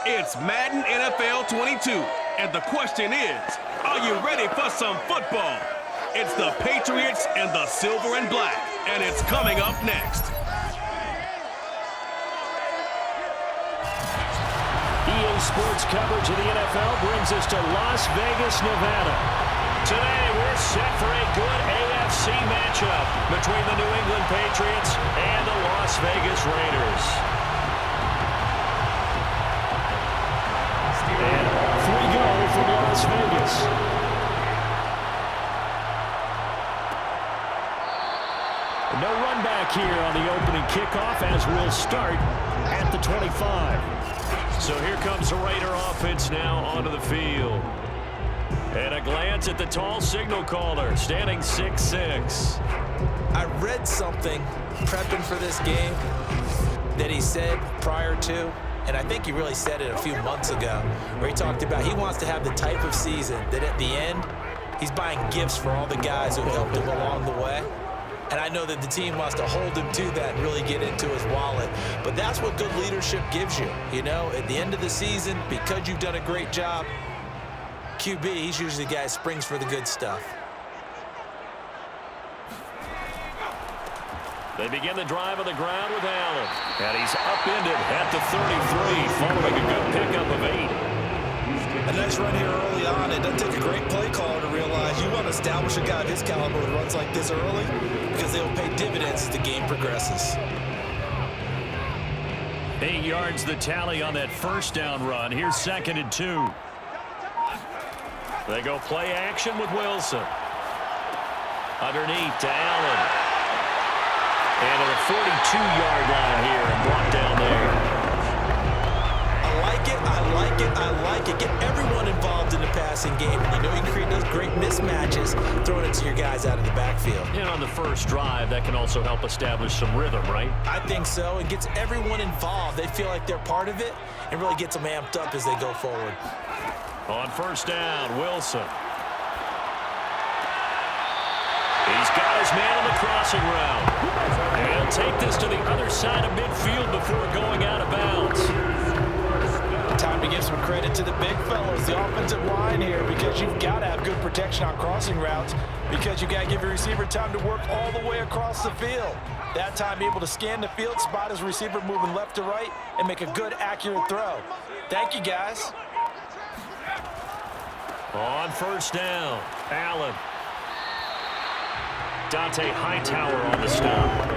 It's Madden NFL 22, and the question is, are you ready for some football? It's the Patriots and the silver and black, and it's coming up next. EA Sports coverage of the NFL brings us to Las Vegas, Nevada. Today, we're set for a good AFC matchup between the New England Patriots and the Las Vegas Raiders. And 3 go from Las Vegas. No run back here on the opening kickoff as we'll start at the 25. So here comes the Raider offense now onto the field. And a glance at the tall signal caller, standing 6'6". I read something prepping for this game that he said prior to, and I think he really said it a few months ago, where he talked about he wants to have the type of season that at the end, he's buying gifts for all the guys who helped him along the way. And I know that the team wants to hold him to that and really get into his wallet. But that's what good leadership gives you. You know, at the end of the season, because you've done a great job, QB, he's usually the guy who springs for the good stuff. They begin the drive on the ground with Allen. And he's upended at the 33, following a good pickup of 8. A nice run here early on. It doesn't take a great play caller to realize you want to establish a guy of his caliber who runs like this early because they will pay dividends as the game progresses. 8 yards the tally on that first down run. Here's 2nd and 2. They go play action with Wilson. Underneath to Allen. And at the 42-yard line here and brought down there. I like it. Get everyone involved in the passing game. And you know you can create those great mismatches throwing it to your guys out of the backfield. And on the first drive, that can also help establish some rhythm, right? I think so. It gets everyone involved. They feel like they're part of it and really gets them amped up as they go forward. On first down, Wilson. He's got his man on the crossing route. And he'll take this to the other side of midfield before going out of bounds. Time to give some credit to the big fellows, the offensive line here, because you've got to have good protection on crossing routes because you've got to give your receiver time to work all the way across the field. That time, be able to scan the field, spot his receiver moving left to right, and make a good, accurate throw. Thank you, guys. On first down, Allen. Hightower on the stop.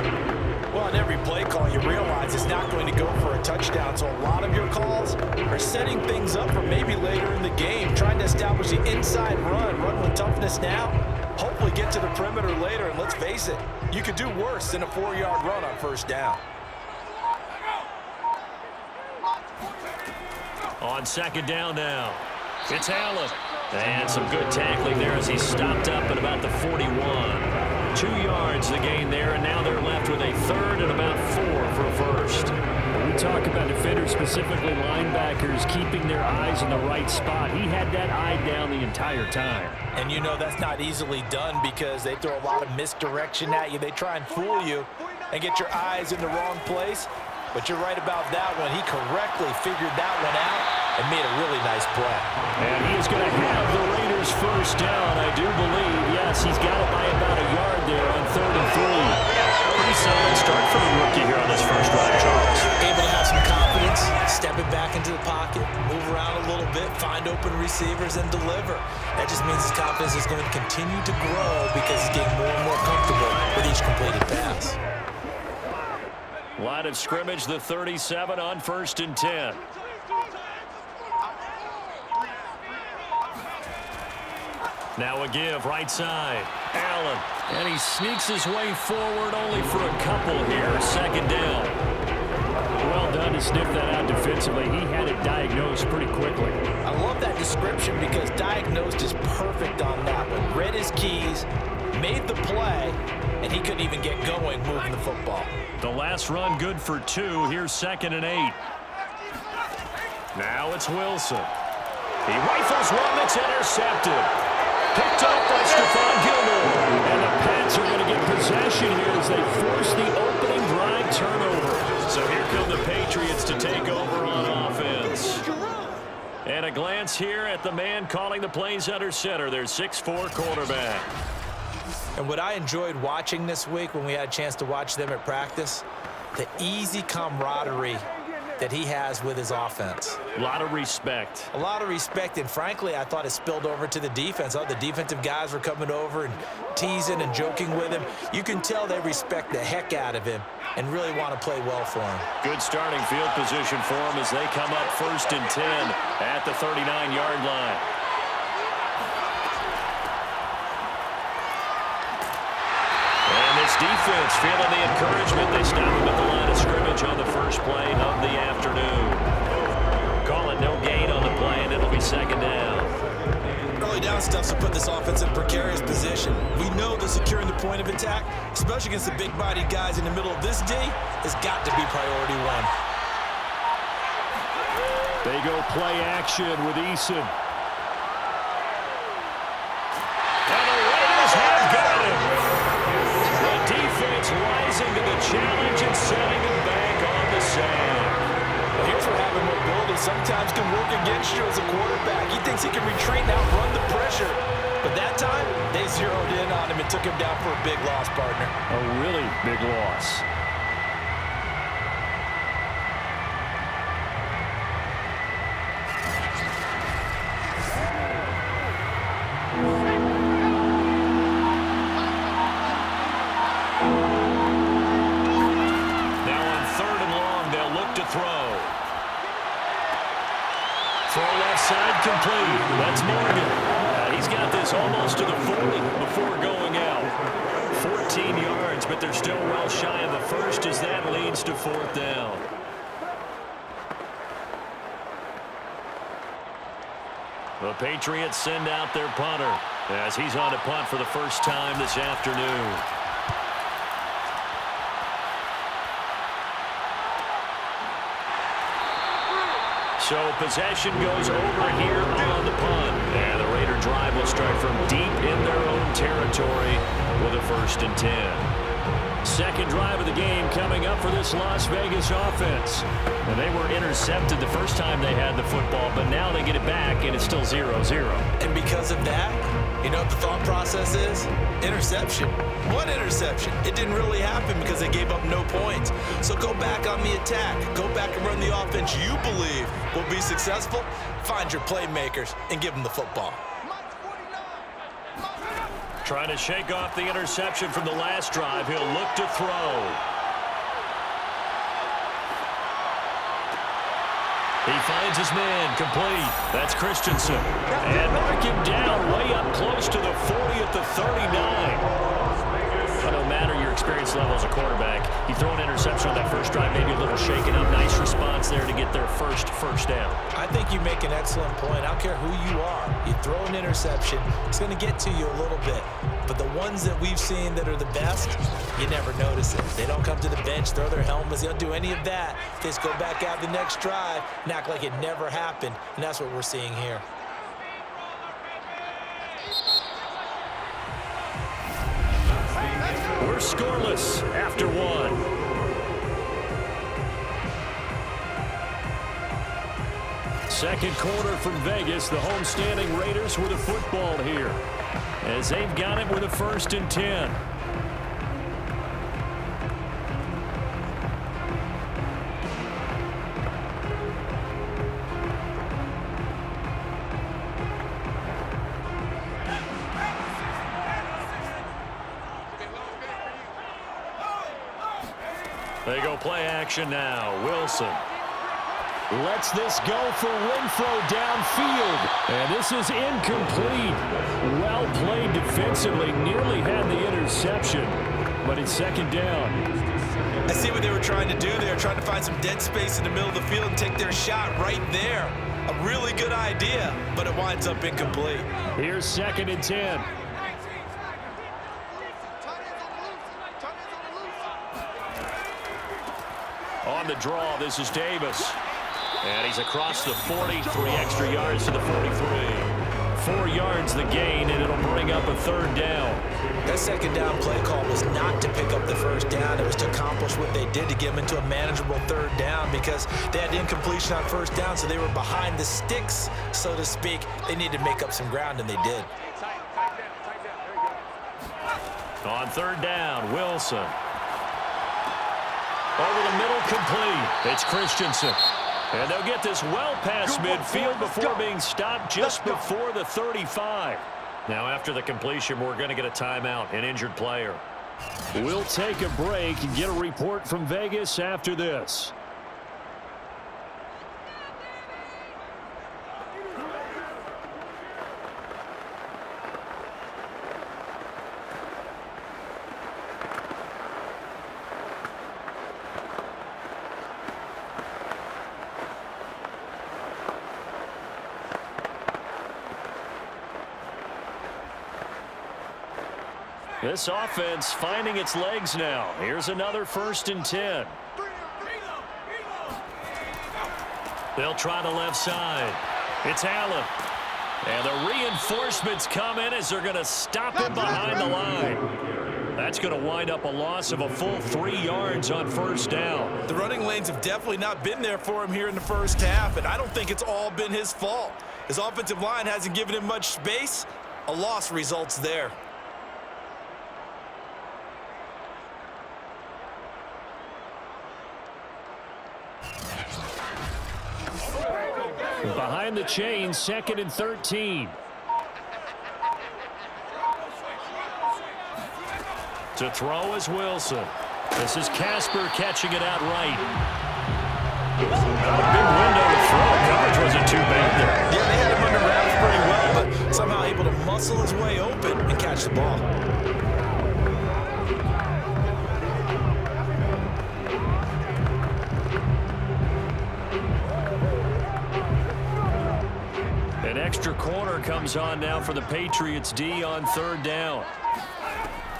Well, in every play call, you realize it's not going to go for a touchdown, so a lot of your calls are setting things up for maybe later in the game, trying to establish the inside run with toughness now, hopefully get to the perimeter later, and let's face it, you could do worse than a 4-yard run on first down. On second down now, it's Allen. And some good tackling there as he stopped up at about the 41. 2 yards the gain there, and now they're left with a 3rd and about 4 for a first. When we talk about defenders, specifically linebackers, keeping their eyes in the right spot. He had that eye down the entire time. And you know that's not easily done because they throw a lot of misdirection at you. They try and fool you and get your eyes in the wrong place. But you're right about that one. He correctly figured that one out and made a really nice play. And he is going to have the Raiders first down, I do believe. Yes, he's got it by about a yard there on 3rd and 3. Pretty solid start for the rookie here on this first drive, Charles. Able to have some confidence, stepping back into the pocket, move around a little bit, find open receivers, and deliver. That just means his confidence is going to continue to grow because he's getting more and more comfortable with each completed pass. Line of scrimmage, the 37 on 1st and 10. Now a give, right side. Allen. And he sneaks his way forward only for a couple here. 2nd down. Well done to sniff that out defensively. He had it diagnosed pretty quickly. I love that description because diagnosed is perfect on that one. Read his keys, made the play, and he couldn't even get going moving the football. The last run good for 2. Here's 2nd and 8. Now it's Wilson. He rifles one that's intercepted. Picked up by Stephon Gilmore. And the Pats are going to get possession here as they force the opening drive turnover. So here come the Patriots to take over on offense. And a glance here at the man calling the plays under center, their 6'4" quarterback. And what I enjoyed watching this week when we had a chance to watch them at practice, the easy camaraderie that he has with his offense. A lot of respect. A lot of respect, and frankly, I thought it spilled over to the defense. Oh, the defensive guys were coming over and teasing and joking with him. You can tell they respect the heck out of him and really want to play well for him. Good starting field position for him as they come up 1st and 10 at the 39-yard line. And this defense feeling the encouragement. They stop him at the line of scrimmage on the first play of the afternoon. Call it no gain on the play, and it'll be 2nd down. Early down stuff to put this offense in precarious position. We know that securing the point of attack, especially against the big-bodied guys in the middle of this D, has got to be priority one. They go play action with Eason. And the Raiders have got him. The defense rising to the challenge and setting him back on the sand. Well, here's where having mobility sometimes can work against you as a quarterback. He thinks he can retreat and outrun the pressure. But that time, they zeroed in on him and took him down for a big loss, partner. A really big loss. Side complete. That's Morgan. He's got this almost to the 40 before going out. 14 yards, but they're still well shy of the first as that leads to 4th down. The Patriots send out their punter as he's on to punt for the first time this afternoon. So possession goes over here on the punt. And the Raider drive will start from deep in their own territory with a 1st and 10. Second drive of the game coming up for this Las Vegas offense. And they were intercepted the first time they had the football, but now they get it back, and it's still 0-0. And because of that, you know what the thought process is? Interception. What interception? It didn't really happen because they gave up no points. So go back on the attack. Go back and run the offense you believe will be successful. Find your playmakers and give them the football. Trying to shake off the interception from the last drive. He'll look to throw. He finds his man, complete. That's Christensen. And mark him down way up close to the 40 at the 39. No matter your experience level as a quarterback, you throw an interception on that first drive, maybe a little shaken up. Nice response there to get their first down. I think you make an excellent point. I don't care who you are. You throw an interception, it's going to get to you a little bit. But the ones that we've seen that are the best, you never notice it. They don't come to the bench, throw their helmets. They don't do any of that. They just go back out the next drive and act like it never happened. And that's what we're seeing here. We're scoreless after one. Second quarter from Vegas. The homestanding Raiders with a football here, as they've got it with a 1st and 10. They go play action now. Wilson lets this go for Renfro downfield. And this is incomplete. Well played defensively. Nearly had the interception, but it's 2nd down. I see what they were trying to do there, trying to find some dead space in the middle of the field and take their shot right there. A really good idea, but it winds up incomplete. Here's 2nd and 10. On the draw, this is Davis. And he's across the 40, 3 extra yards to the 43. 4 yards the gain, and it'll bring up a 3rd down. That second down play call was not to pick up the first down. It was to accomplish what they did to get them into a manageable third down because they had incompletion on first down, so they were behind the sticks, so to speak. They needed to make up some ground, and they did. On third down, Wilson. Over the middle, complete. It's Christensen. And they'll get this well past midfield before being stopped just before the 35. Now, after the completion, we're going to get a timeout, an injured player. We'll take a break and get a report from Vegas after this. This offense finding its legs now. Here's another 1st and 10. They'll try the left side. It's Allen. And the reinforcements come in as they're going to stop him behind the line. That's going to wind up a loss of a full 3 yards on first down. The running lanes have definitely not been there for him here in the first half, and I don't think it's all been his fault. His offensive line hasn't given him much space. A loss results there. Behind the chain, 2nd and 13. To throw is Wilson. This is Casper catching it out right. Not a big window to throw. Coverage wasn't too bad there. Yeah, they had him under wraps pretty well, but somehow able to muscle his way open and catch the ball. An extra corner comes on now for the Patriots D on third down.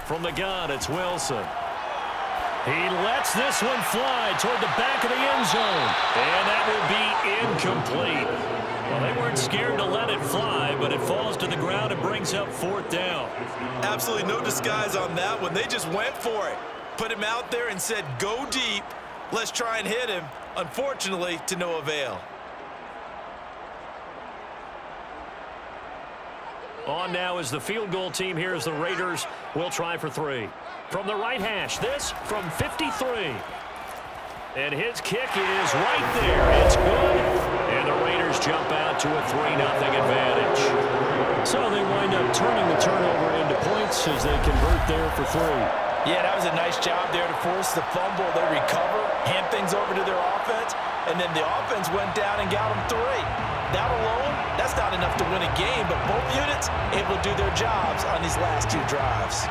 From the gun, it's Wilson. He lets this one fly toward the back of the end zone. And that will be incomplete. Well, they weren't scared to let it fly, but it falls to the ground and brings up 4th down. Absolutely no disguise on that one. They just went for it. Put him out there and said, go deep. Let's try and hit him. Unfortunately, to no avail. On now is the field goal team here as the Raiders will try for 3. From the right hash, this from 53. And his kick is right there. It's good. And the Raiders jump out to a 3-0 advantage. So they wind up turning the turnover into points as they convert there for 3. Yeah, that was a nice job there to force the fumble. They recover, hand things over to their offense, and then the offense went down and got them 3. That alone, that's not enough to win a game, but both units able to do their jobs on these last 2 drives.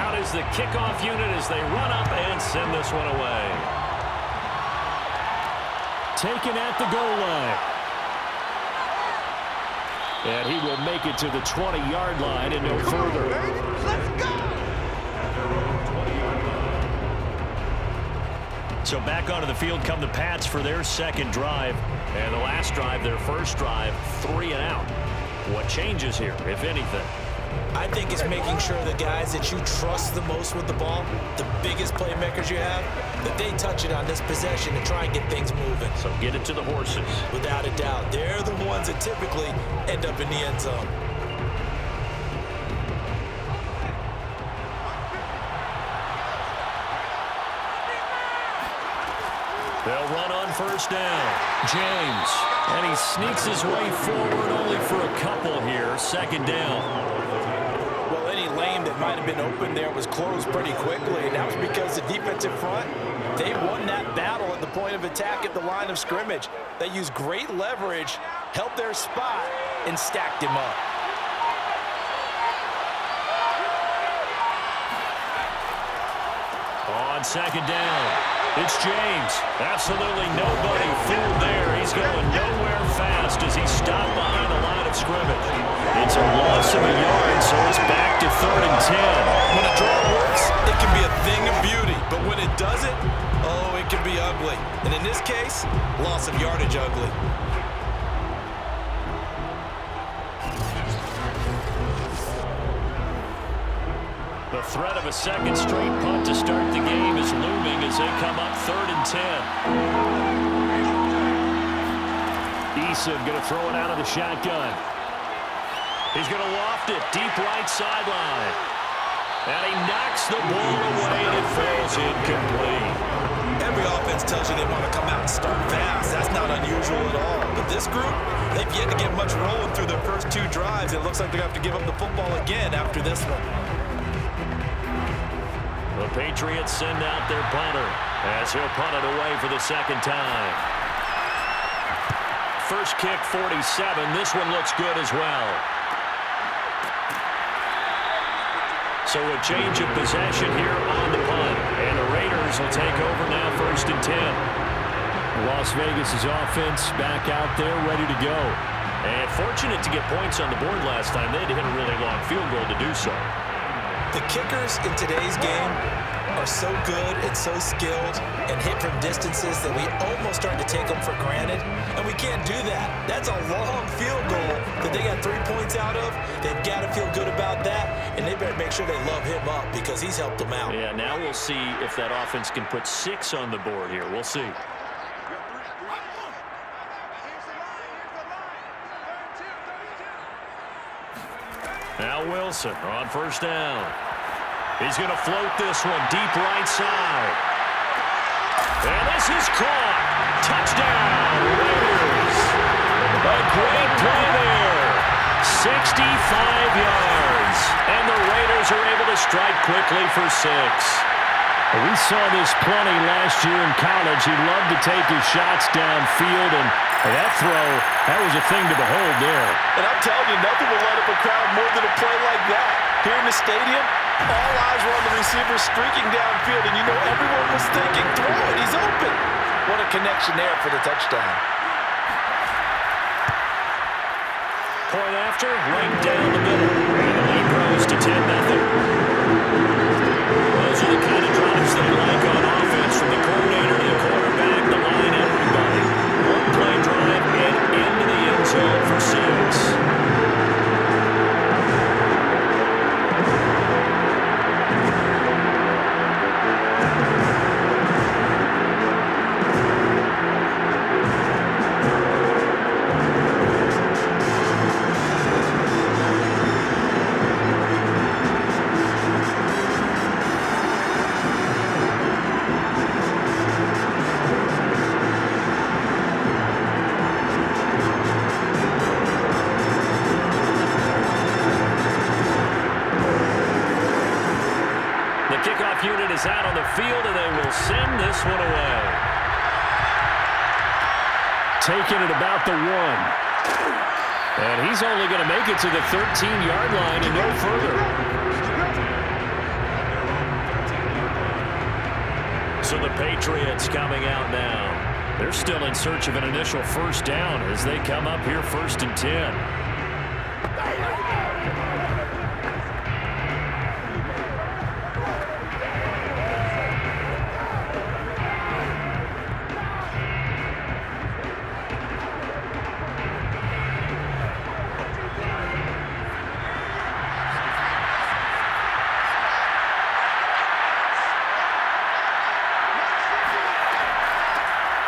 Out is the kickoff unit as they run up and send this one away. Taken at the goal line. And he will make it to the 20-yard line and no further. Let's go! So back onto the field come the Pats for their second drive. And the last drive, their first drive, 3 and out. What changes here, if anything? I think it's making sure the guys that you trust the most with the ball, the biggest playmakers you have, that they touch it on this possession to try and get things moving. So get it to the horses. Without a doubt. They're the ones that typically end up in the end zone. They'll run on first down. James. And he sneaks his way forward only for a couple here. Second down. Well, any lane that might have been open there was closed pretty quickly, and that was because the defensive front, they won that battle at the point of attack at the line of scrimmage. They used great leverage, held their spot, and stacked him up. On second down, it's James. Absolutely nobody fooled there. He's going nowhere fast as he's stopped behind the line of scrimmage. It's a loss of a yard, so it's back to 3rd and 10. When a draw works, it can be a thing of beauty, but when when it doesn't, oh, it can be ugly. And in this case, loss of yardage ugly. The threat of a second straight punt to start the game is looming as they come up 3rd and 10. Eason going to throw it out of the shotgun. He's going to loft it deep right sideline. And he knocks the ball away and it falls incomplete. Every offense tells you they want to come out and start fast. That's not unusual at all. But this group, they've yet to get much rolling through their first 2 drives. It looks like they're going to have to give up the football again after this one. The Patriots send out their punter as he'll punt it away for the second time. First kick, 47. This one looks good as well. So a change of possession here on the punt. And the Raiders will take over now 1st and 10. Las Vegas' offense back out there ready to go. And fortunate to get points on the board last time. They had to hit a really long field goal to do so. The kickers in today's game are so good and so skilled and hit from distances that we almost start to take them for granted, and we can't do that. That's a long field goal that they got 3 points out of. They've got to feel good about that, and they better make sure they love him up because he's helped them out. Yeah, now we'll see if that offense can put 6 on the board here. We'll see. Now Wilson on 1st down. He's going to float this one deep right side. And this is caught. Touchdown, Raiders. A great play there. 65 yards. And the Raiders are able to strike quickly for 6. We saw this plenty last year in college. He loved to take his shots downfield, and that throw, that was a thing to behold there. And I'm telling you, nothing will light up a crowd more than a play like that. Here in the stadium, all eyes were on the receiver streaking downfield, and you know everyone was thinking, throw it, he's open. What a connection there for the touchdown. Point after, right down the middle. And the lead grows to 10-0. Those are the kind of drives they like on offense, from the coordinator to the quarterback, the line, everybody. One play drive and into the end zone for 6. Unit is out on the field, and they will send this one away. Taking it about the 1. And he's only going to make it to the 13-yard line and no further. So the Patriots coming out now. They're still in search of an initial 1st down as they come up here 1st and 10.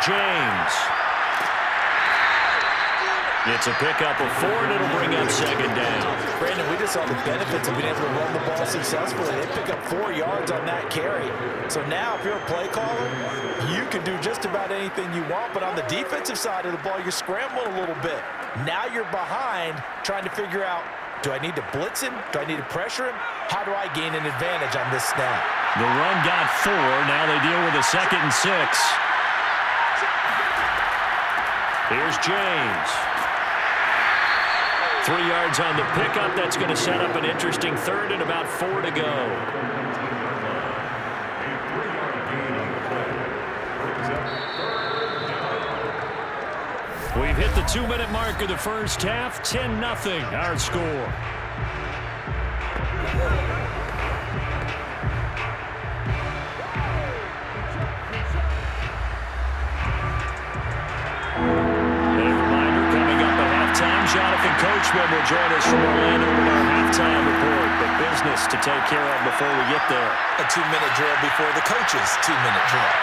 James. It's a pickup of 4, and it'll bring up 2nd down. Brandon, we just saw the benefits of being able to run the ball successfully. They pick up 4 yards on that carry. So now, if you're a play caller, you can do just about anything you want. But on the defensive side of the ball, you're scrambling a little bit. Now you're behind, trying to figure out, do I need to blitz him? Do I need to pressure him? How do I gain an advantage on this snap? The run got 4. Now they deal with a 2nd and 6. Here's James. 3 yards on the pickup. That's going to set up an interesting 3rd and about 4 to go. We've hit the 2-minute mark of the first half. 10-0 our score. Jonathan Coachman will join us from Orlando with our halftime report. But business to take care of before we get there. A 2-minute drill before the coach's 2-minute drill.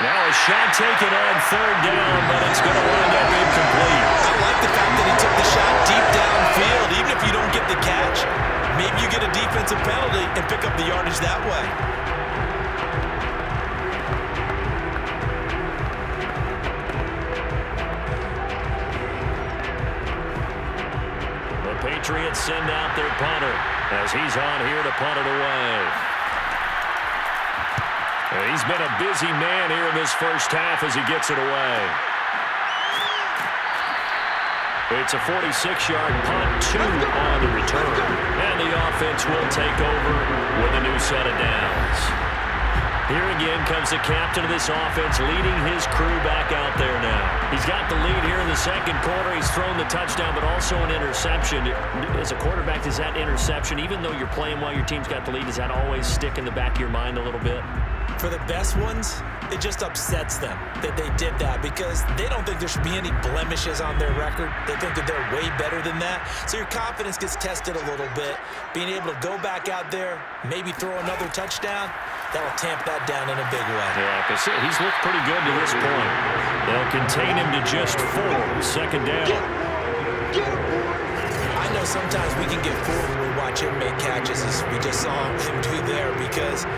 Now a shot taken on third down, but it's going to wind up incomplete. I like the fact that he took the shot deep downfield. Even if you don't get the catch, maybe you get a defensive penalty and pick up the yardage that way. The Patriots send out their punter as he's on here to punt it away. He's been a busy man here in this first half as he gets it away. It's a 46-yard punt, 2 on the return. And the offense will take over with a new set of downs. Here again comes the captain of this offense leading his crew back out there now. He's got the lead here in the second quarter. He's thrown the touchdown, but also an interception. As a quarterback, does that interception, even though you're playing while your team's got the lead, does that always stick in the back of your mind a little bit? For the best ones, it just upsets them that they did that because they don't think there should be any blemishes on their record. They think that they're way better than that. So your confidence gets tested a little bit. Being able to go back out there, maybe throw another touchdown, that'll tamp that down in a big way. Yeah, because he's looked pretty good to this point. They'll contain him to just 4. Second down. I know sometimes we can get fooled when we watch him make catches as we just saw him do there because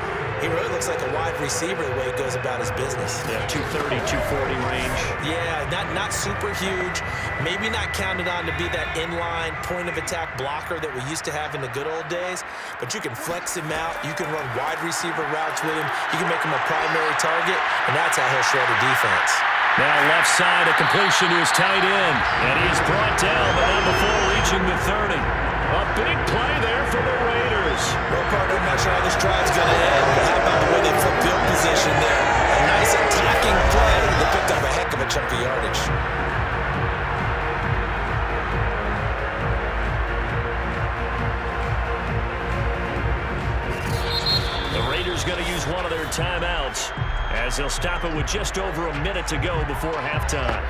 he really looks like a wide receiver the way he goes about his business. Yeah, 230, 240 range. Yeah, not super huge. Maybe not counted on to be that inline point-of-attack blocker that we used to have in the good old days, but you can flex him out. You can run wide receiver routes with him. You can make him a primary target, and that's how he'll shred a defense. Now left side, a completion to his tight end, and he is brought down, but not before reaching the 30. A big play there for the Raiders. Well, partner, I'm not sure how this drive's going to end, but how about the way they flip field position there? A nice attacking play that picked up a heck of a chunk of yardage. The Raiders going to use one of their timeouts as they'll stop it with just over a minute to go before halftime.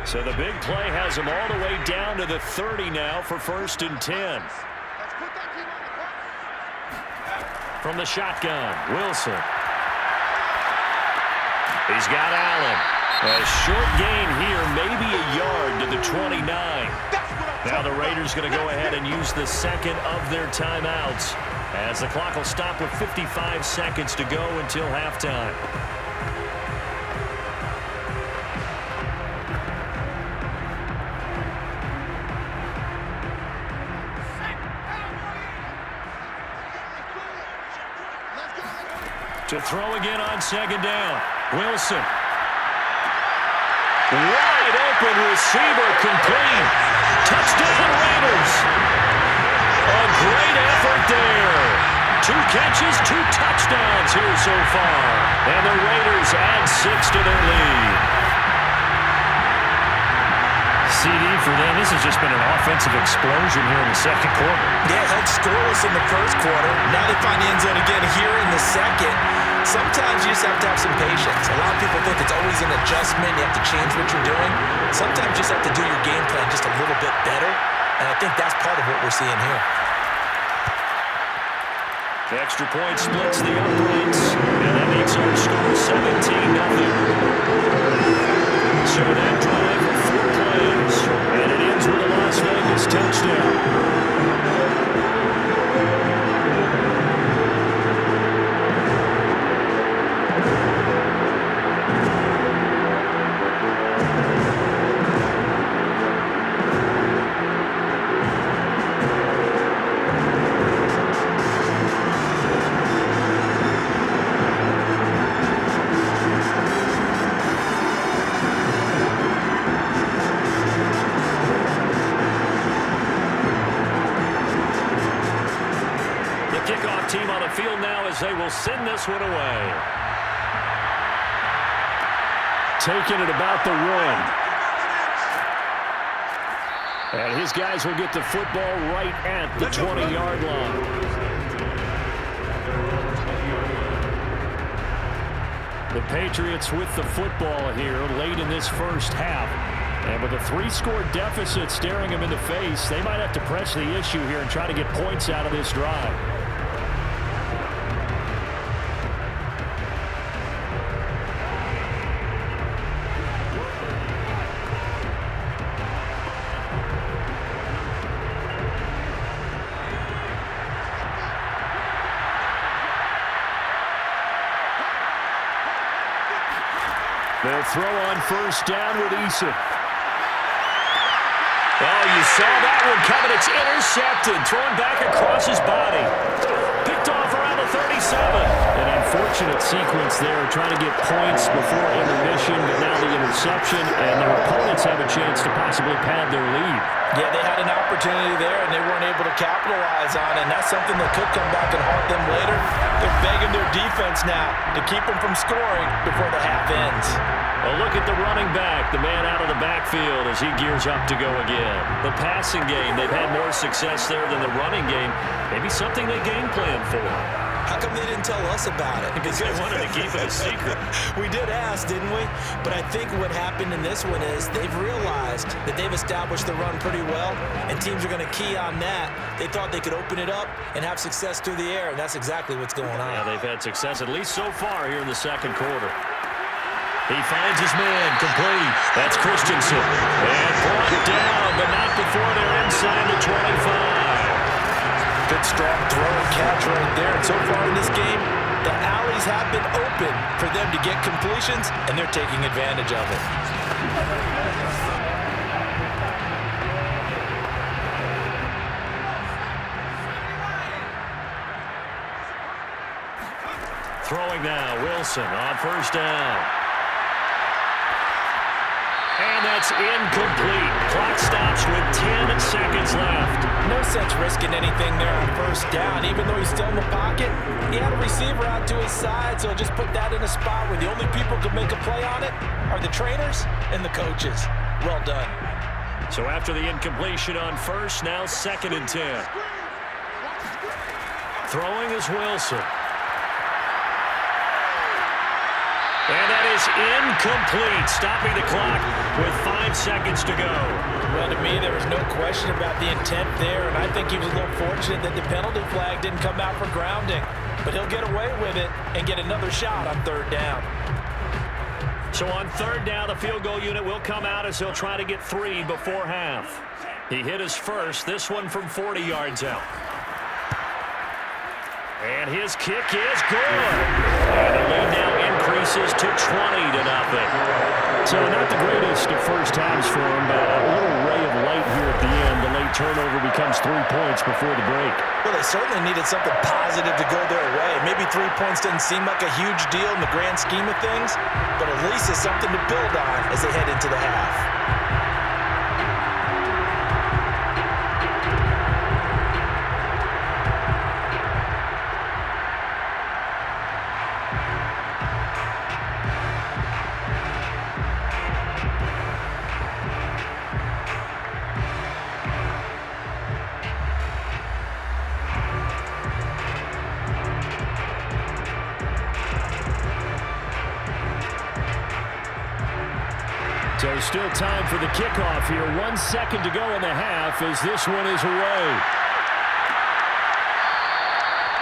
So the big play has him all the way down to the 30 now for 1st and 10. From the shotgun, Wilson. He's got Allen. A short gain here, maybe a yard to the 29. Now the Raiders going to go ahead and use the second of their timeouts as the clock will stop with 55 seconds to go until halftime. To throw again on second down. Wilson. Wide open receiver complete. Touchdown Raiders. A great effort there. 2 catches, 2 touchdowns here so far. And the Raiders add 6 to their lead. CD for them. This has just been an offensive explosion here in the second quarter. Yeah, held scoreless in the first quarter. Now they find the end zone again here in the second. Sometimes you just have to have some patience. A lot of people think it's always an adjustment. You have to change what you're doing. Sometimes you just have to do your game plan just a little bit better. And I think that's part of what we're seeing here. The extra point splits the uprights. And that makes our score 17-0. So that drive for 4 plays. And it ends with a Las Vegas touchdown. They will send this one away. Taking it about the 1. And his guys will get the football right at the 20-yard line. The Patriots with the football here late in this first half. And with a 3-score deficit staring them in the face, they might have to press the issue here and try to get points out of this drive. They'll throw on first down with Eason. Oh, you saw that one coming. It's intercepted. Thrown back across his body. Picked off around the 37. An unfortunate sequence there, trying to get points before intermission, but now the interception, and their opponents have a chance to possibly pad their lead. Yeah, they had an opportunity there, and they weren't able to capitalize on it, and that's something that could come back and haunt them later. They're begging their defense now to keep them from scoring before the half ends. A look at the running back, the man out of the backfield as he gears up to go again. The passing game, they've had more success there than the running game. Maybe something they game plan for. How come they didn't tell us about it? Because they wanted to keep it a secret. We did ask, didn't we? But I think what happened in this one is they've realized that they've established the run pretty well, and teams are going to key on that. They thought they could open it up and have success through the air, and that's exactly what's going on. Yeah, they've had success, at least so far here in the second quarter. He finds his man, complete. That's Christensen. And brought down, but not before they're inside the 25. Good strong throw and catch right there. And so far in this game, the alleys have been open for them to get completions, and they're taking advantage of it. Throwing now, Wilson on first down. And that's incomplete. Clock stops with 10 seconds left. No sense risking anything there on first down. Even though he's still in the pocket, he had a receiver out to his side, so just put that in a spot where the only people who can make a play on it are the trainers and the coaches. Well done. So after the incompletion on first, now 2nd and 10. Throwing is Wilson. And that is incomplete, stopping the clock with 5 seconds to go. Well, to me, there was no question about the intent there, and I think he was a little fortunate that the penalty flag didn't come out for grounding. But he'll get away with it and get another shot on 3rd down. So on 3rd down, the field goal unit will come out as he'll try to get 3 before half. He hit his first, this one from 40 yards out. And his kick is good. And the lead now increases to 20-0. So not the greatest of first times for him, but a little ray of light here at the end. The late turnover becomes 3 points before the break. Well, they certainly needed something positive to go their way. Maybe 3 points doesn't seem like a huge deal in the grand scheme of things, but at least it's something to build on as they head into the half. So still time for the kickoff here. 1 second to go in the half as this one is away.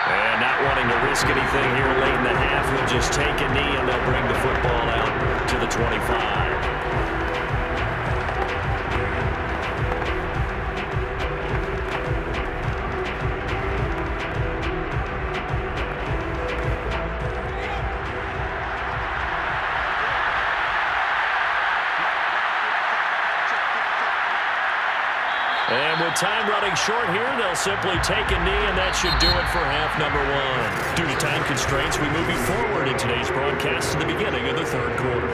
And not wanting to risk anything here late in the half, he'll just take a knee and they'll bring the football out to the 25. And with time running short here, they'll simply take a knee, and that should do it for half number 1. Due to time constraints, we move you forward in today's broadcast to the beginning of the 3rd quarter.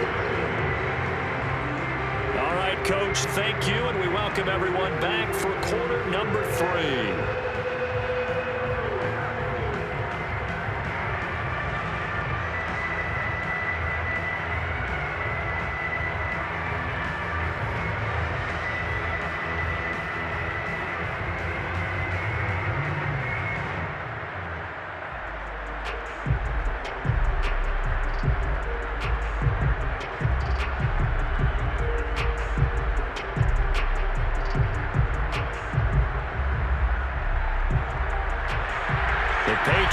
All right, Coach, thank you, and we welcome everyone back for quarter number 3.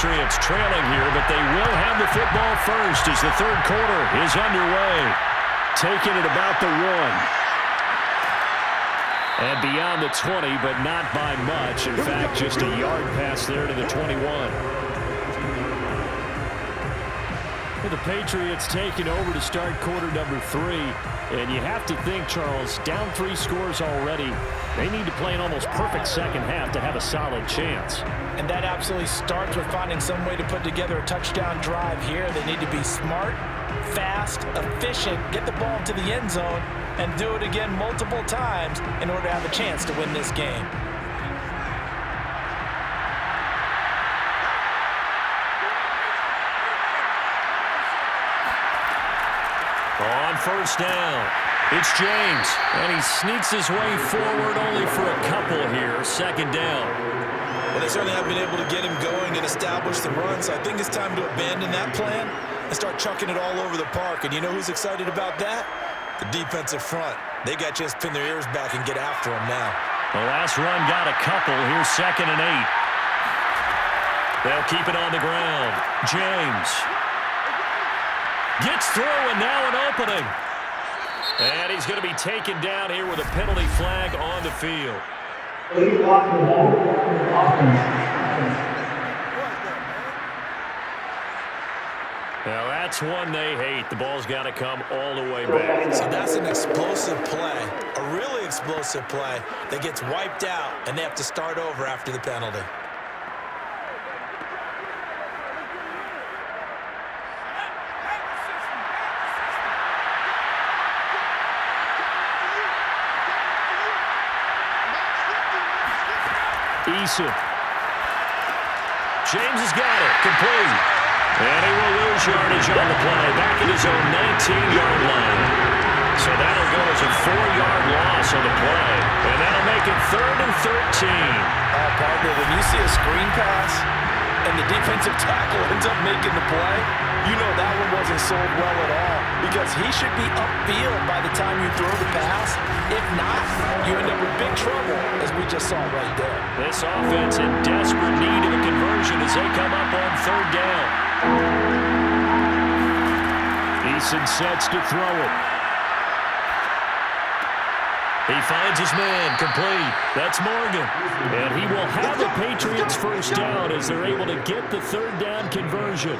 Patriots trailing here, but they will have the football first as the third quarter is underway. Taking it about the 1. And beyond the 20, but not by much. In fact, just a yard pass there to the 21. Well, the Patriots taking over to start quarter number 3. And you have to think, Charles, down 3 scores already. They need to play an almost perfect second half to have a solid chance. And that absolutely starts with finding some way to put together a touchdown drive here. They need to be smart, fast, efficient, get the ball to the end zone, and do it again multiple times in order to have a chance to win this game. On first down, it's James, and he sneaks his way forward only for a couple here. Second down. Well, they certainly have been able to get him going and establish the run, so I think it's time to abandon that plan and start chucking it all over the park. And you know who's excited about that? The defensive front. They got to just pin their ears back and get after him now. The last run got a couple. Here's 2nd and 8. They'll keep it on the ground. James gets through, and now an opening. And he's going to be taken down here with a penalty flag on the field. Now that's one they hate. The ball's got to come all the way back. So that's an explosive play, a really explosive play that gets wiped out, and they have to start over after the penalty. Eason. James has got it. Complete. And he will lose yardage on the play. Back at his own 19-yard line. So that'll go as a 4-yard loss on the play. And that'll make it 3rd and 13. Partner, when you see a screen pass and the defensive tackle ends up making the play, you know that one wasn't sold well at all, because he should be upfield by the time you throw the pass. If not, you end up with big trouble, as we just saw right there. This offense in desperate need of a conversion as they come up on 3rd down. Eason sets to throw it. He finds his man, complete. That's Morgan. And he will have the Patriots first down as they're able to get the 3rd down conversion.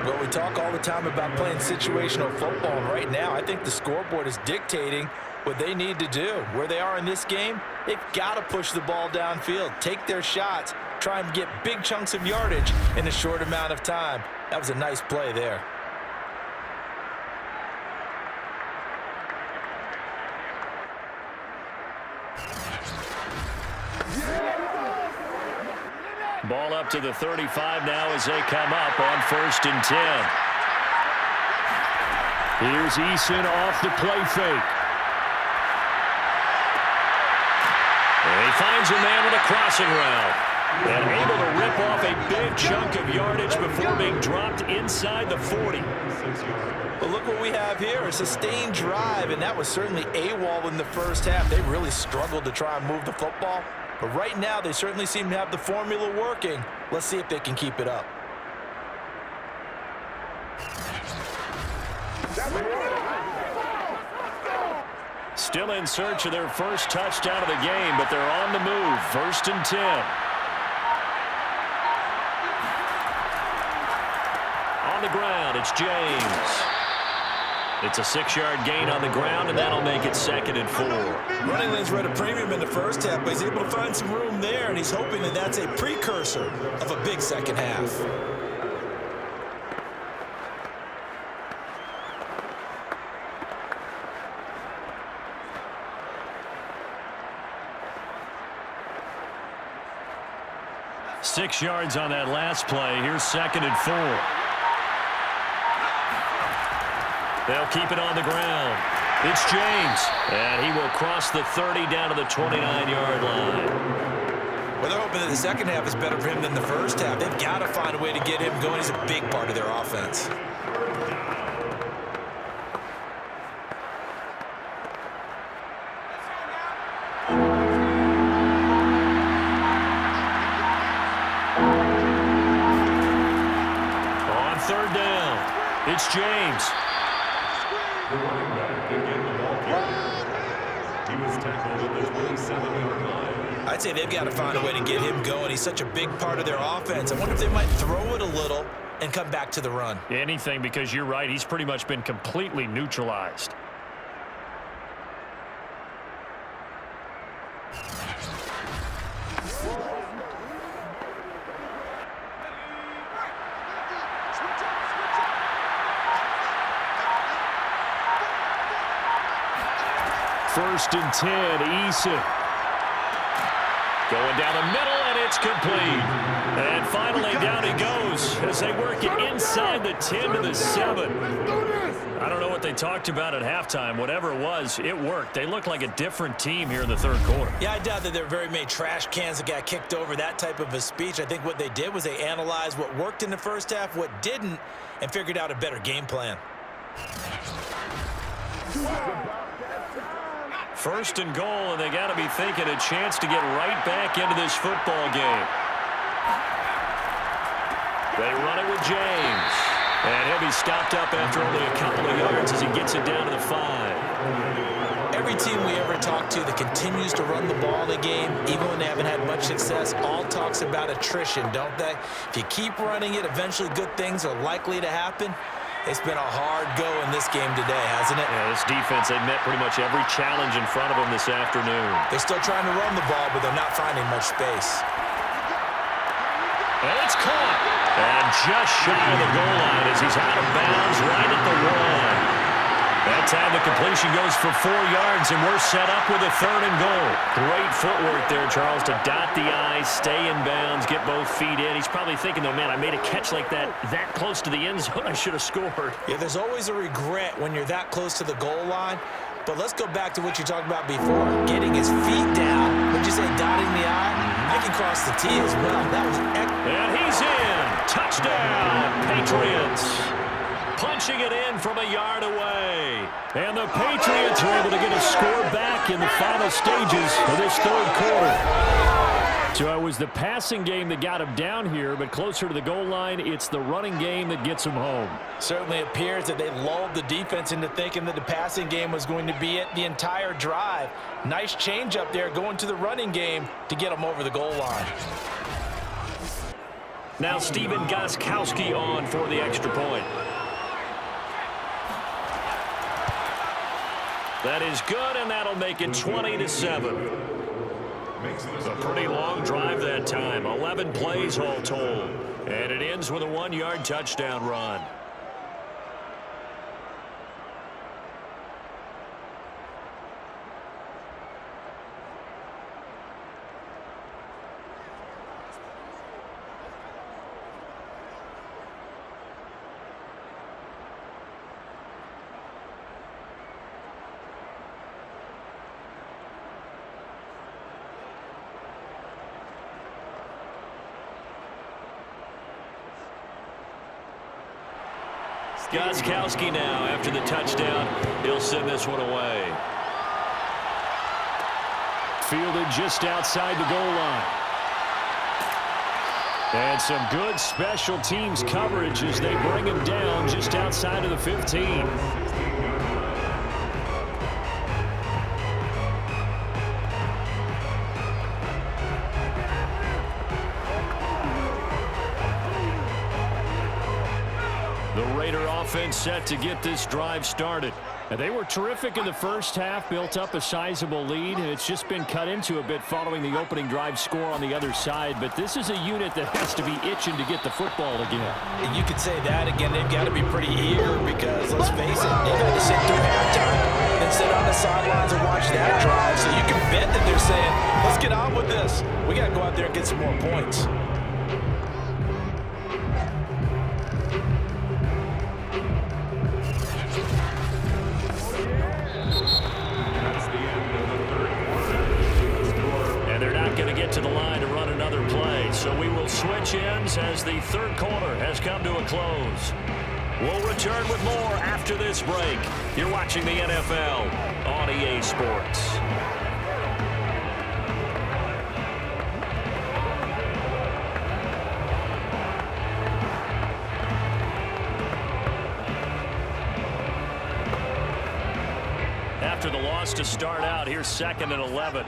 Well, we talk all the time about playing situational football, and right now I think the scoreboard is dictating what they need to do. Where they are in this game, they've got to push the ball downfield, take their shots, try and get big chunks of yardage in a short amount of time. That was a nice play there. Ball up to the 35 now as they come up on 1st and 10. Here's Eason off the play fake. And he finds a man with a crossing route. And able to rip off a big chunk of yardage before being dropped inside the 40. Well, look what we have here, a sustained drive, and that was certainly AWOL in the first half. They really struggled to try and move the football. But right now, they certainly seem to have the formula working. Let's see if they can keep it up. Still in search of their first touchdown of the game, but they're on the move. 1st and 10. On the ground, it's James. It's a 6-yard gain on the ground, and that'll make it 2nd and 4. Running lanes were at a premium in the first half, but he's able to find some room there, and he's hoping that that's a precursor of a big second half. Six yards on that last play. Here's 2nd and 4. They'll keep it on the ground. It's James, and he will cross the 30 down to the 29-yard line. Well, they're hoping that the second half is better for him than the first half. They've got to find a way to get him going. He's a big part of their offense. It's James. The running back can get the ball carried. He was tackled at the 27-yard line. I'd say they've got to find a way to get him going. He's such a big part of their offense. I wonder if they might throw it a little and come back to the run. Anything, because you're right. He's pretty much been completely neutralized. First and 10, Eason. Going down the middle, and it's complete. And finally, down he goes as they work it inside the 10 to the 7. I don't know what they talked about at halftime. Whatever it was, it worked. They look like a different team here in the third quarter. Yeah, I doubt that there were very many trash cans that got kicked over, that type of a speech. I think what they did was they analyzed what worked in the first half, what didn't, and figured out a better game plan. First and goal, and they got to be thinking a chance to get right back into this football game. They run it with James. And he'll be stopped up after only a couple of yards as he gets it down to the 5. Every team we ever talk to that continues to run the ball in a game, even when they haven't had much success, all talks about attrition, don't they? If you keep running it, eventually good things are likely to happen. It's been a hard go in this game today, hasn't it? Yeah, this defense, they met pretty much every challenge in front of them this afternoon. They're still trying to run the ball, but they're not finding much space. And it's caught. And just shy of the goal line as he's out of bounds right at the 1. That time the completion goes for 4 yards, and we're set up with a 3rd and goal. Great footwork there, Charles, to dot the I, stay in bounds, get both feet in. He's probably thinking, though, man, I made a catch like that close to the end zone. I should have scored. Yeah, there's always a regret when you're that close to the goal line. But let's go back to what you talked about before. Getting his feet down, would you say dotting the I? I can cross the T as well. That was excellent. And he's in. Touchdown, Patriots. Punching it in from a yard away. And the Patriots are able to get a score back in the final stages of this third quarter. So it was the passing game that got him down here, but closer to the goal line, it's the running game that gets him home. Certainly appears that they lulled the defense into thinking that the passing game was going to be it the entire drive. Nice change up there going to the running game to get them over the goal line. Now Stephen Gostkowski on for the extra point. That is good, and that'll make it 20-7. A pretty long drive that time. 11 plays all told. And it ends with a 1-yard touchdown run. Gostkowski now, after the touchdown, he'll send this one away. Fielded just outside the goal line. And some good special teams coverage as they bring him down just outside of the 15. Offense set to get this drive started. And they were terrific in the first half, built up a sizable lead, and it's just been cut into a bit following the opening drive score on the other side. But this is a unit that has to be itching to get the football again. And you could say that again. They've got to be pretty eager because, let's face it, they've had to sit through halftime and sit on the sidelines and watch that drive. So you can bet that they're saying, let's get on with this. We got to go out there and get some more points. To the line to run another play. So we will switch ends as the third quarter has come to a close. We'll return with more after this break. You're watching the NFL on EA Sports. after the loss to start out. Here's 2nd and 11.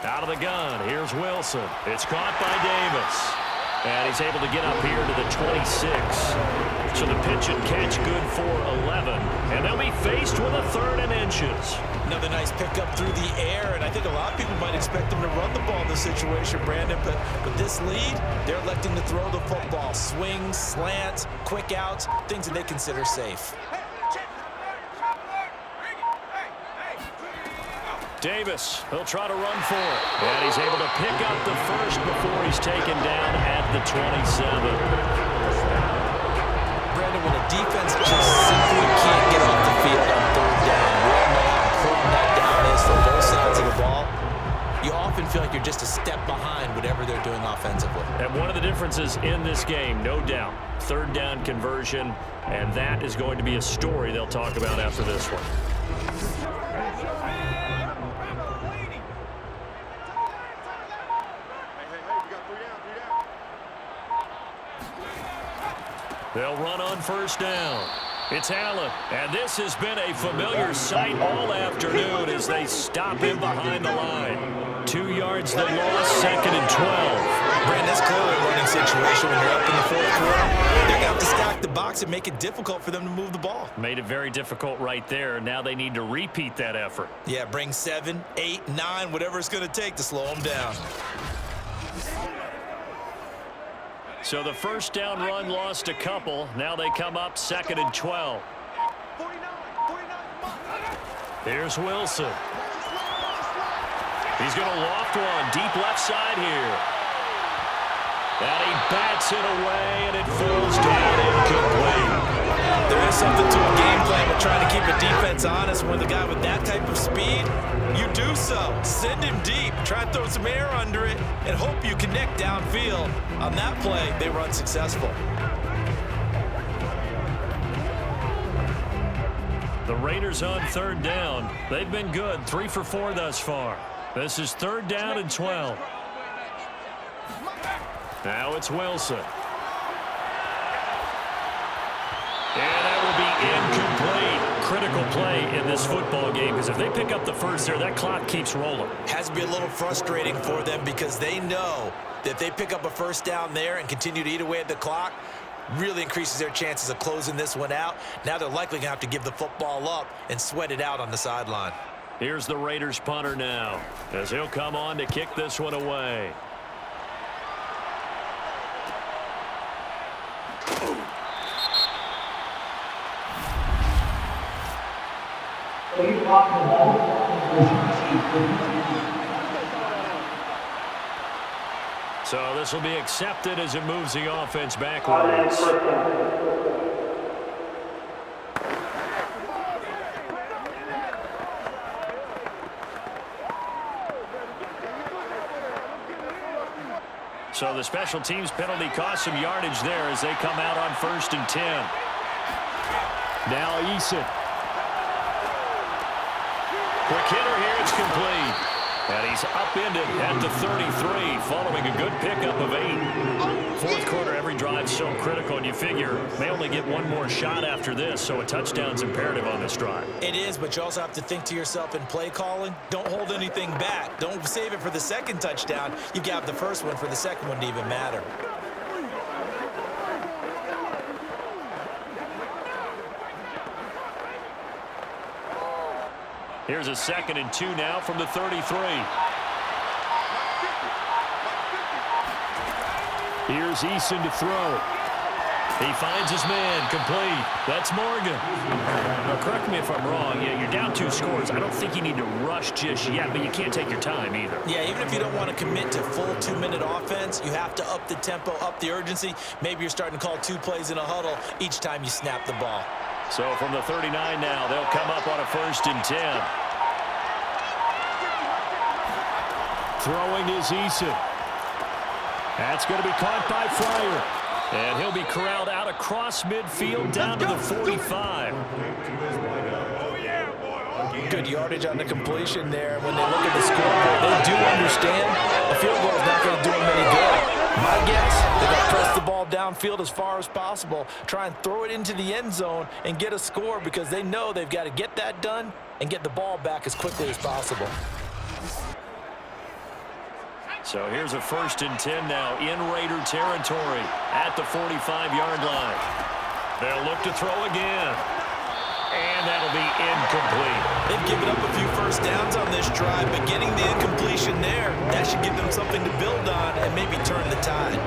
Out of the gun, here's Wilson. It's caught by Davis. And he's able to get up here to the 26. So the pitch and catch good for 11. And they'll be faced with a 3rd and inches. Another nice pickup through the air, and I think a lot of people might expect them to run the ball in this situation, Brandon, but with this lead, they're electing to throw the football. Swings, slants, quick outs, things that they consider safe. Davis, he'll try to run for it. And he's able to pick up the first before he's taken down at the 27. Brandon, when a defense just simply can't get off the field on 3rd down, we all know how important that down is for both sides of the ball. You often feel like you're just a step behind whatever they're doing offensively. And one of the differences in this game, no doubt, 3rd down conversion, and that is going to be a story they'll talk about after this one. They'll run on 1st down. It's Allen, and this has been a familiar sight all afternoon as they stop him behind the line. 2 yards the loss, 2nd and 12. Brandon, that's clearly a running situation when you're up in the 4th quarter. They're going to have to stack the box and make it difficult for them to move the ball. Made it very difficult right there. Now they need to repeat that effort. Yeah, bring 7, 8, 9, whatever it's going to take to slow them down. So the 1st down run lost a couple. Now they come up 2nd and 12. Here's Wilson. He's going to loft one deep left side here. And he bats it away, and it falls down incomplete. There is something to a game plan with trying to keep a defense honest. When the guy with that type of speed, you do so. Send him deep. Try and throw some air under it and hope you connect downfield. On that play, they were unsuccessful. The Raiders on 3rd down. They've been good, 3 for 4 thus far. This is 3rd down and 12. Now it's Wilson. And that will be incomplete. Critical play in this football game, because if they pick up the first there, that clock keeps rolling. Has to be a little frustrating for them because they know that if they pick up a 1st down there and continue to eat away at the clock, really increases their chances of closing this one out. Now they're likely going to have to give the football up and sweat it out on the sideline. Here's the Raiders punter now, as he'll come on to kick this one away. So this will be accepted as it moves the offense backwards. So the special teams penalty cost some yardage there as they come out on 1st and 10. Now Eason. Quick hitter here, it's complete. And he's upended at the 33, following a good pickup of 8. 4th quarter, every drive so critical, and you figure they only get one more shot after this, so a touchdown's imperative on this drive. It is, but you also have to think to yourself in play calling, don't hold anything back. Don't save it for the 2nd touchdown. You got the 1st one for the 2nd one to even matter. Here's a 2nd and 2 now from the 33. Here's Eason to throw. He finds his man, complete. That's Morgan. Now, correct me if I'm wrong. Yeah, you're down 2 scores. I don't think you need to rush just yet, but you can't take your time either. Yeah, even if you don't want to commit to full 2-minute offense, you have to up the tempo, up the urgency. Maybe you're starting to call 2 plays in a huddle each time you snap the ball. So from the 39 now, they'll come up on a 1st and 10. Throwing is Eason. That's going to be caught by Fryar. And he'll be corralled out across midfield down to the 45. Good yardage on the completion there. When they look at the scoreboard, they do understand a field goal is not going to do them any good. My guess, they're going to press the ball downfield as far as possible, try and throw it into the end zone and get a score because they know they've got to get that done and get the ball back as quickly as possible. So here's a 1st and 10 now in Raider territory at the 45-yard line. They'll look to throw again. And that'll be incomplete. They've given up a few first downs on this drive, but getting the incompletion there, that should give them something to build on and maybe turn the tide.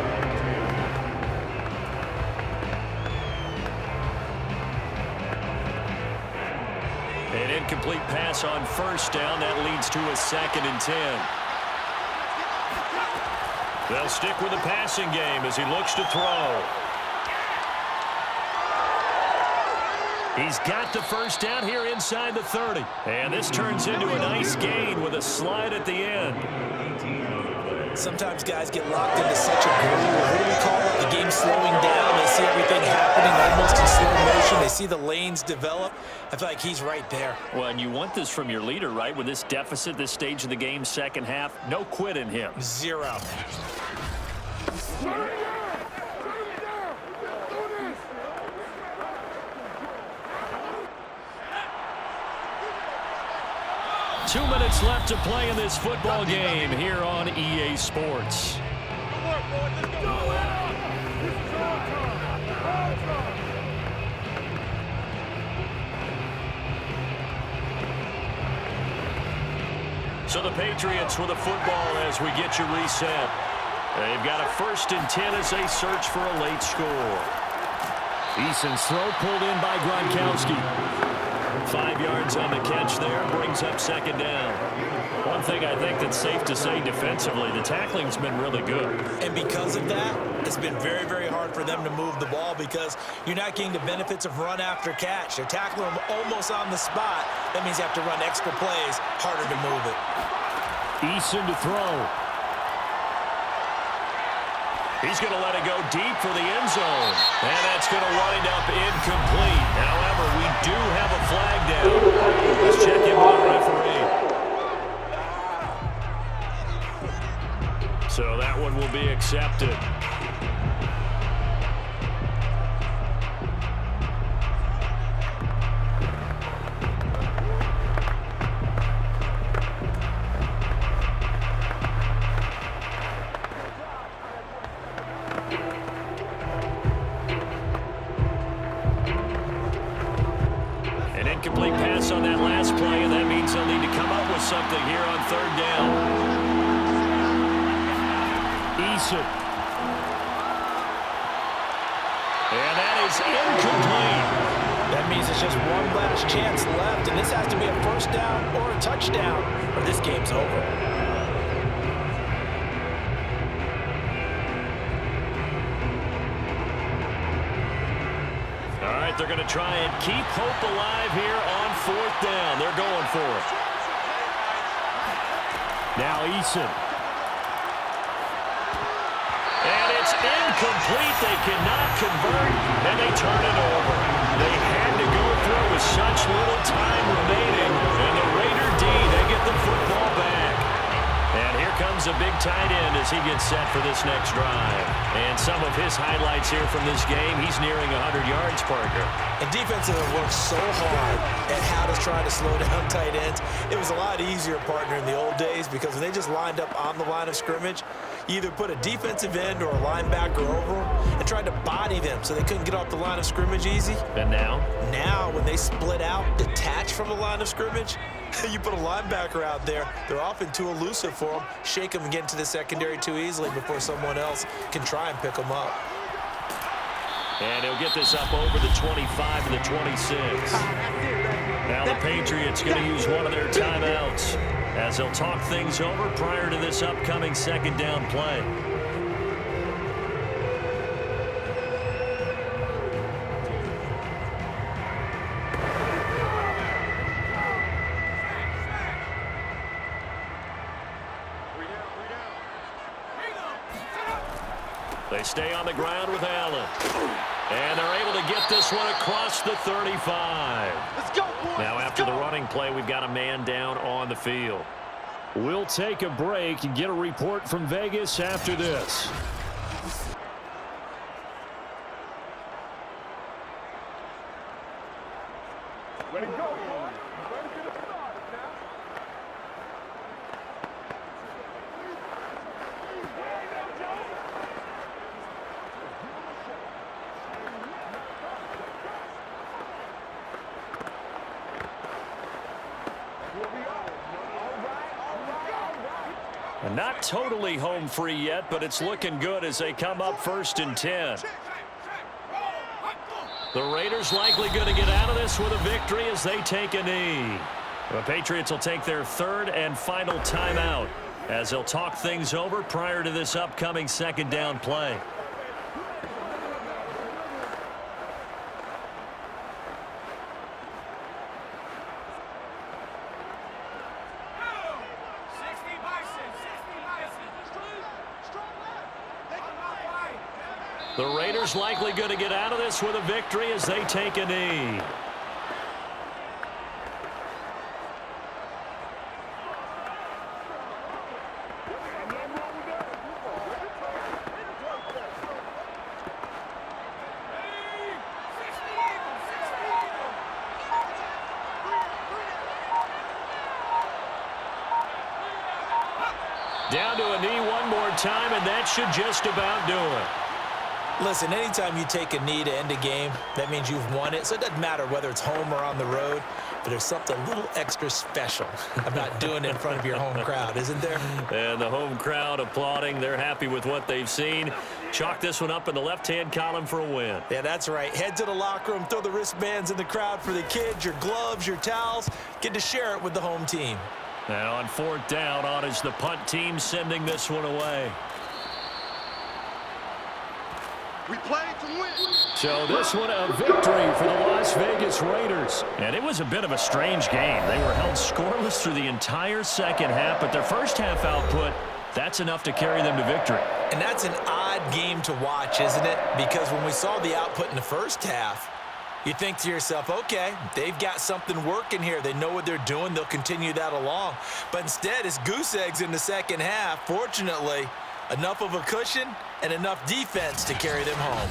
An incomplete pass on 1st down. That leads to a 2nd and 10. They'll stick with the passing game as he looks to throw. He's got the 1st down here inside the 30. And this turns into a nice gain with a slide at the end. Sometimes guys get locked into such a groove. What do we call it? The game slowing down. They see everything happening almost in slow motion. They see the lanes develop. I feel like he's right there. Well, and you want this from your leader, right? With this deficit, this stage of the game, second half, no quit in him. 0. 2 minutes left to play in this football game here on EA Sports. So the Patriots with a football as we get you reset. They've got a 1st and 10 as they search for a late score. Eason's throw pulled in by Gronkowski. 5 yards on the catch there, brings up 2nd down. One thing I think that's safe to say defensively, the tackling's been really good. And because of that, it's been very, very hard for them to move the ball because you're not getting the benefits of run after catch. They're tackling them almost on the spot. That means you have to run extra plays, harder to move it. Eason to throw. He's going to let it go deep for the end zone. And that's going to wind up incomplete. However, we do have a flag down. Let's check in with the referee. So that one will be accepted. Incomplete pass on that last play, and that means they'll need to come up with something here on 3rd down. Eason. And that is incomplete. That means it's just one last chance left, and this has to be a 1st down or a touchdown, or this game's over. They're going to try and keep hope alive here on 4th down. They're going for it. Now Eason. And it's incomplete. They cannot convert, and they turn it over. They had to go through with such little time remaining. And the Raider D, they get the football back. And here comes a big tight end as he gets set for this next drive. And some of his highlights here from this game, he's nearing 100 yards, Parker. And defensive worked so hard at how to try to slow down tight ends. It was a lot easier, partner, in the old days because when they just lined up on the line of scrimmage, you either put a defensive end or a linebacker over them and tried to body them so they couldn't get off the line of scrimmage easy. And now? Now, when they split out, detach from the line of scrimmage, you put a linebacker out there, they're often too elusive for them. Shake them and get into the secondary too easily before someone else can try and pick them up. And he'll get this up over the 25 and the 26. Now the Patriots going to use one of their timeouts as they'll talk things over prior to this upcoming 2nd down play. They stay on the ground with Allen. And they're able to get this one across the 35. Let's go, boys. Now after the running play, we've got a man down on the field. We'll take a break and get a report from Vegas after this. Not totally home free yet, but it's looking good as they come up 1st and 10. The Raiders likely going to get out of this with a victory as they take a knee. The Patriots will take their 3rd and final timeout as they'll talk things over prior to this upcoming 2nd down play. The Raiders likely going to get out of this with a victory as they take a knee. Down to a knee one more time, and that should just about do it. Listen, anytime you take a knee to end a game, that means you've won it. So it doesn't matter whether it's home or on the road, but there's something a little extra special about doing it in front of your home crowd, isn't there? And the home crowd applauding. They're happy with what they've seen. Chalk this one up in the left-hand column for a win. Yeah, that's right. Head to the locker room, throw the wristbands in the crowd for the kids, your gloves, your towels. Get to share it with the home team. Now on 4th down, on is the punt team sending this one away. We play to win. So this one a victory for the Las Vegas Raiders. And it was a bit of a strange game. They were held scoreless through the entire 2nd half, but their first half output, that's enough to carry them to victory. And that's an odd game to watch, isn't it? Because when we saw the output in the first half, you think to yourself, okay, they've got something working here. They know what they're doing. They'll continue that along. But instead, it's goose eggs in the 2nd half. Fortunately, enough of a cushion and enough defense to carry them home.